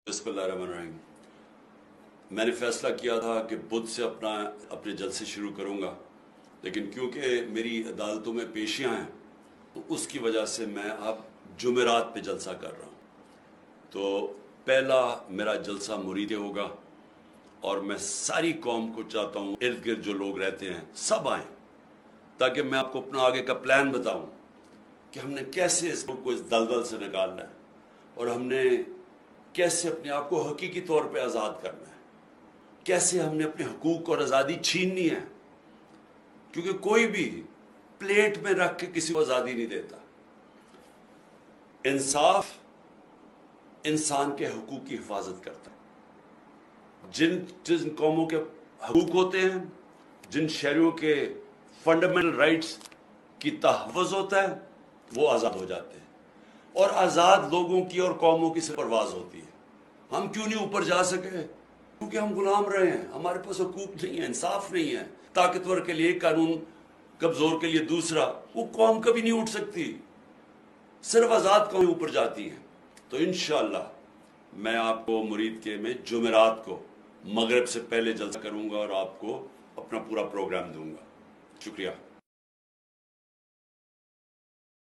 बिस्मिल्लाहिर्रहमानिर्रहीम। मैंने फ़ैसला किया था कि बुध से अपने जलसे शुरू करूँगा, लेकिन क्योंकि मेरी अदालतों में पेशियाँ हैं तो उसकी वजह से मैं अब जुमेरात पे जलसा कर रहा हूँ। तो पहला मेरा जलसा मुरीद होगा और मैं सारी कौम को चाहता हूँ, इर्द गिर्द जो लोग रहते हैं सब आएँ, ताकि मैं आपको अपना आगे का प्लान बताऊँ कि हमने कैसे इस मुल्क को इस दलदल से निकालना है और हमने कैसे अपने आप को हकीकी तौर पे आज़ाद करना है, कैसे हमने अपने हकूक़ और आज़ादी छीननी है, क्योंकि कोई भी प्लेट में रख के किसी को आज़ादी नहीं देता। इंसाफ इंसान के हकूक़ की हिफाजत करता है। जिन कौमों के हकूक़ होते हैं, जिन शहरियों के फंडामेंटल राइट्स की तहफ़्फ़ुज़ होता है, वो आज़ाद हो जाते हैं। और आज़ाद लोगों की और कौमों की सिर्फ परवाज़ होती है। हम क्यों नहीं ऊपर जा सके? क्योंकि हम गुलाम रहे हैं, हमारे पास हकूक़ नहीं है, इंसाफ नहीं है। ताकतवर के लिए कानून, कमज़ोर के लिए दूसरा। वो कौम कभी नहीं उठ सकती, सिर्फ आज़ाद कौम ऊपर जाती है। तो इंशाअल्लाह मैं आपको मुरीद के में जुमेरात को मगरिब से पहले जलसा करूँगा और आपको अपना पूरा प्रोग्राम दूँगा। शुक्रिया।